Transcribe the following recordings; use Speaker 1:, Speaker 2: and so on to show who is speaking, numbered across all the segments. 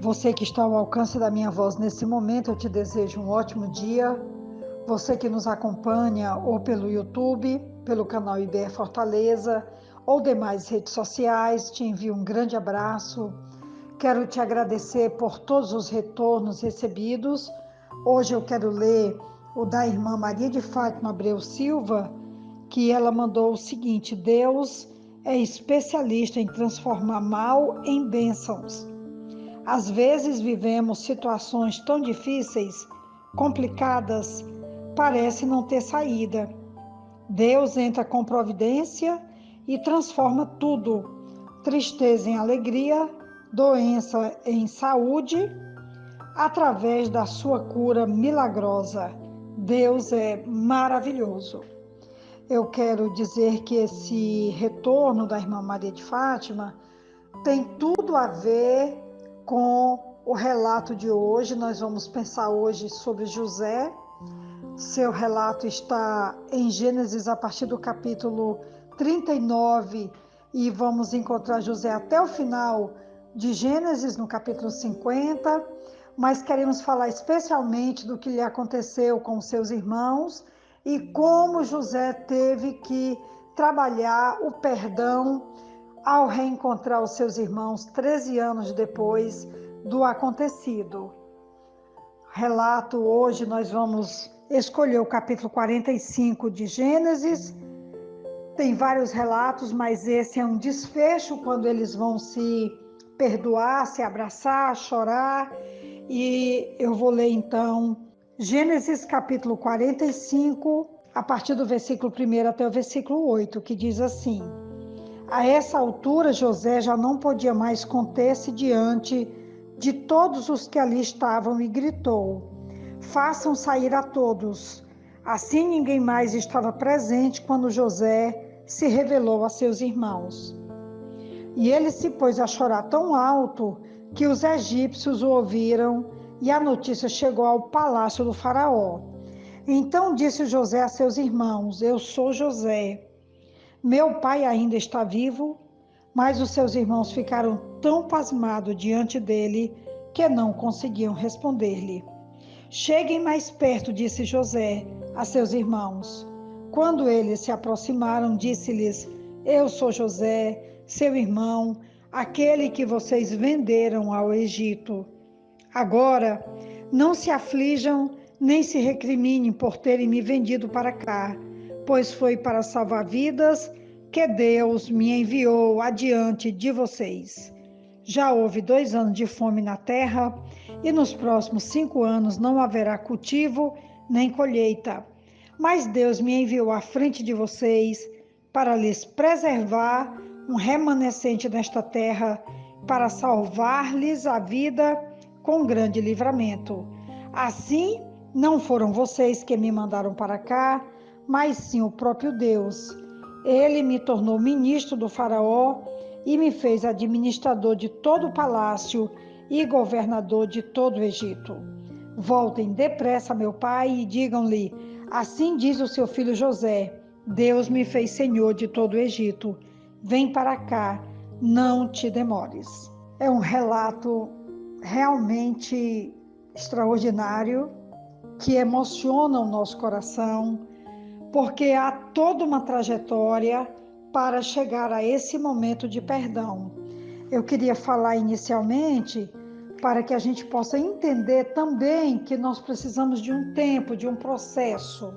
Speaker 1: Você que está ao alcance da minha voz nesse momento, eu te desejo um ótimo dia. Você que nos acompanha ou pelo YouTube, pelo canal IBR Fortaleza ou demais redes sociais, te envio um grande abraço. Quero te agradecer por todos os retornos recebidos. Hoje eu quero ler o da irmã Maria de Fátima Abreu Silva, que ela mandou o seguinte: Deus é especialista em transformar mal em bênçãos. Às vezes vivemos situações tão difíceis, complicadas, parece não ter saída. Deus entra com providência e transforma tudo, tristeza em alegria, doença em saúde, através da sua cura milagrosa. Deus é maravilhoso. Eu quero dizer que esse retorno da irmã Maria de Fátima tem tudo a ver com o relato de hoje. Nós vamos pensar hoje sobre José. Seu relato está em Gênesis a partir do capítulo 39 e vamos encontrar José até o final de Gênesis, no capítulo 50, mas queremos falar especialmente do que lhe aconteceu com seus irmãos e como José teve que trabalhar o perdão ao reencontrar os seus irmãos 13 anos depois do acontecido. Relato, hoje nós vamos escolher o capítulo 45 de Gênesis. Tem vários relatos, mas esse é um desfecho, quando eles vão se perdoar, se abraçar, chorar. E eu vou ler então Gênesis capítulo 45, a partir do versículo 1 até o versículo 8, que diz assim: A essa altura, José já não podia mais conter-se diante de todos os que ali estavam e gritou: Façam sair a todos. Assim ninguém mais estava presente quando José se revelou a seus irmãos. E ele se pôs a chorar tão alto que os egípcios o ouviram, e a notícia chegou ao palácio do faraó. Então disse José a seus irmãos: Eu sou José. Meu pai ainda está vivo? Mas os seus irmãos ficaram tão pasmados diante dele que não conseguiam responder-lhe. Cheguem mais perto, disse José a seus irmãos. Quando eles se aproximaram, disse-lhes: Eu sou José, seu irmão, aquele que vocês venderam ao Egito. Agora, não se aflijam nem se recriminem por terem me vendido para cá, pois foi para salvar vidas que Deus me enviou adiante de vocês. Já houve 2 anos de fome na terra, e nos próximos 5 anos não haverá cultivo nem colheita. Mas Deus me enviou à frente de vocês para lhes preservar um remanescente nesta terra, para salvar-lhes a vida com grande livramento. Assim, não foram vocês que me mandaram para cá, mas sim o próprio Deus. Ele me tornou ministro do faraó e me fez administrador de todo o palácio e governador de todo o Egito. Voltem depressa a meu pai e digam-lhe: assim diz o seu filho José, Deus me fez senhor de todo o Egito. Vem para cá, não te demores. É um relato realmente extraordinário, que emociona o nosso coração, porque há toda uma trajetória para chegar a esse momento de perdão. Eu queria falar inicialmente para que a gente possa entender também que nós precisamos de um tempo, de um processo.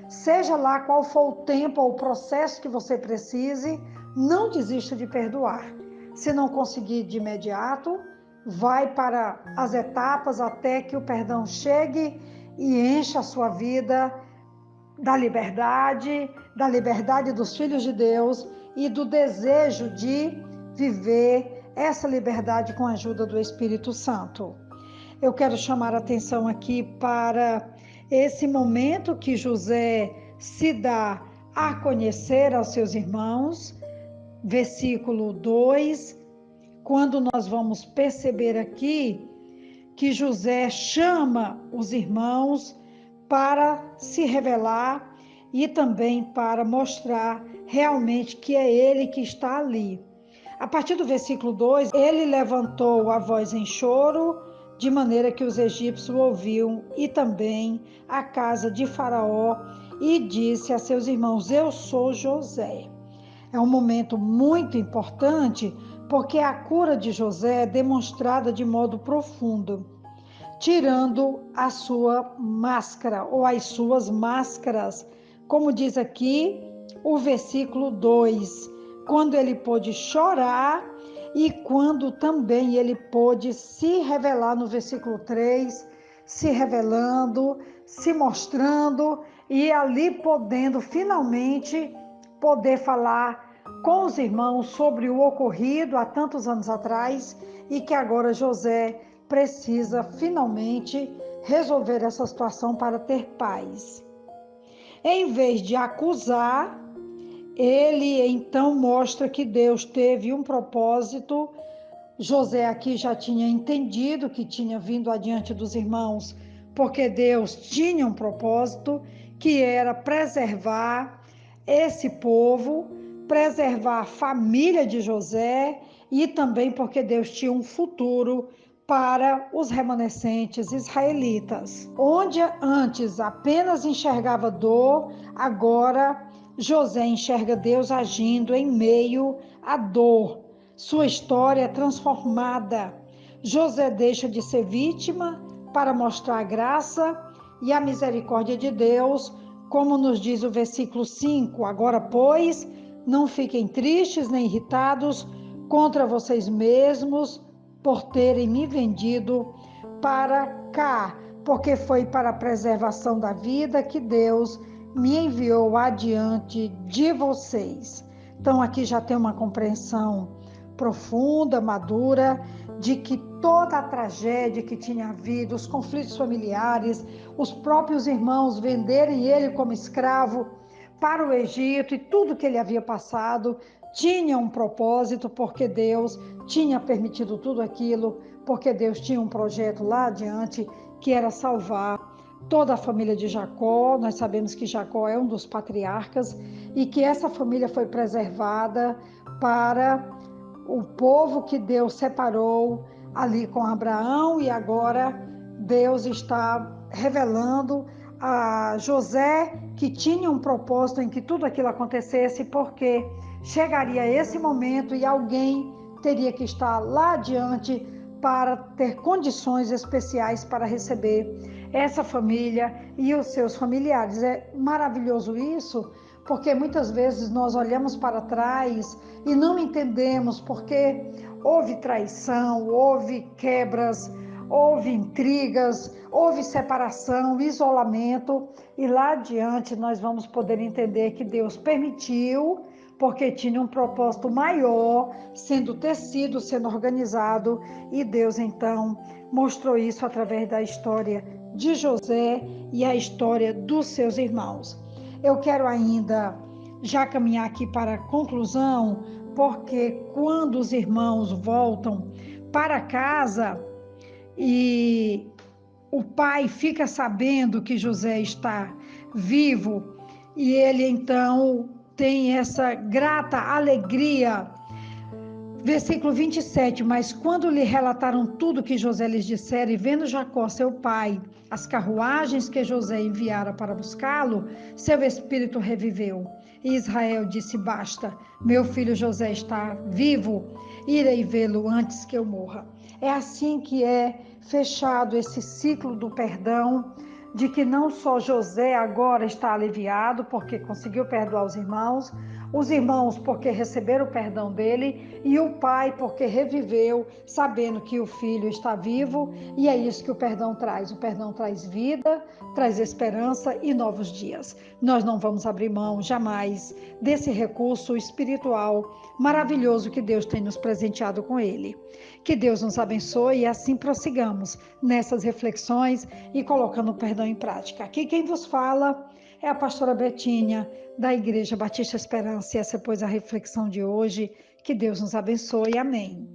Speaker 1: Seja lá qual for o tempo ou o processo que você precise, não desista de perdoar. Se não conseguir de imediato, vai para as etapas até que o perdão chegue e encha a sua vida da liberdade dos filhos de Deus e do desejo de viver essa liberdade com a ajuda do Espírito Santo. Eu quero chamar a atenção aqui para esse momento que José se dá a conhecer aos seus irmãos, versículo 2, quando nós vamos perceber aqui que José chama os irmãos para se revelar e também para mostrar realmente que é ele que está ali. A partir do versículo 2, ele levantou a voz em choro, de maneira que os egípcios ouviam, e também a casa de Faraó, e disse a seus irmãos: Eu sou José. É um momento muito importante, porque a cura de José é demonstrada de modo profundo, tirando a sua máscara ou as suas máscaras, como diz aqui o versículo 2, quando ele pôde chorar e quando também ele pôde se revelar no versículo 3, se revelando, se mostrando e ali podendo finalmente poder falar com os irmãos sobre o ocorrido há tantos anos atrás e que agora José precisa finalmente resolver essa situação para ter paz. Em vez de acusar, ele então mostra que Deus teve um propósito. José aqui já tinha entendido que tinha vindo adiante dos irmãos, porque Deus tinha um propósito, que era preservar esse povo, preservar a família de José, e também porque Deus tinha um futuro para os remanescentes israelitas. Onde antes apenas enxergava dor, agora José enxerga Deus agindo em meio à dor. Sua história é transformada. José deixa de ser vítima para mostrar a graça e a misericórdia de Deus, como nos diz o versículo 5. Agora, pois, não fiquem tristes nem irritados contra vocês mesmos por terem me vendido para cá, porque foi para a preservação da vida que Deus me enviou adiante de vocês. Então, aqui já tem uma compreensão profunda, madura, de que toda a tragédia que tinha havido, os conflitos familiares, os próprios irmãos venderem ele como escravo para o Egito e tudo que ele havia passado, tinha um propósito, porque Deus tinha permitido tudo aquilo, porque Deus tinha um projeto lá adiante, que era salvar toda a família de Jacó. Nós sabemos que Jacó é um dos patriarcas e que essa família foi preservada para o povo que Deus separou ali com Abraão, e agora Deus está revelando a José que tinha um propósito em que tudo aquilo acontecesse, porque chegaria esse momento e alguém teria que estar lá adiante para ter condições especiais para receber essa família e os seus familiares. É maravilhoso isso, porque muitas vezes nós olhamos para trás e não entendemos porque houve traição, houve quebras, houve intrigas, houve separação, isolamento, e lá adiante nós vamos poder entender que Deus permitiu, porque tinha um propósito maior sendo tecido, sendo organizado, e Deus então mostrou isso através da história de José e a história dos seus irmãos. Eu quero ainda já caminhar aqui para a conclusão, porque quando os irmãos voltam para casa e o pai fica sabendo que José está vivo, e ele então tem essa grata alegria. Versículo 27, mas quando lhe relataram tudo que José lhes dissera, e vendo Jacó, seu pai, as carruagens que José enviara para buscá-lo, seu espírito reviveu. E Israel disse: basta, meu filho José está vivo, irei vê-lo antes que eu morra. É assim que é fechado esse ciclo do perdão, de que não só José agora está aliviado, porque conseguiu perdoar os irmãos porque receberam o perdão dele, e o pai porque reviveu, sabendo que o filho está vivo, e é isso que o perdão traz. O perdão traz vida, traz esperança e novos dias. Nós não vamos abrir mão jamais desse recurso espiritual maravilhoso que Deus tem nos presenteado com ele. Que Deus nos abençoe e assim prossigamos nessas reflexões e colocando o perdão em prática. Aqui quem vos fala é a pastora Betinha, da Igreja Batista Esperança, e essa foi a reflexão de hoje. Que Deus nos abençoe. Amém.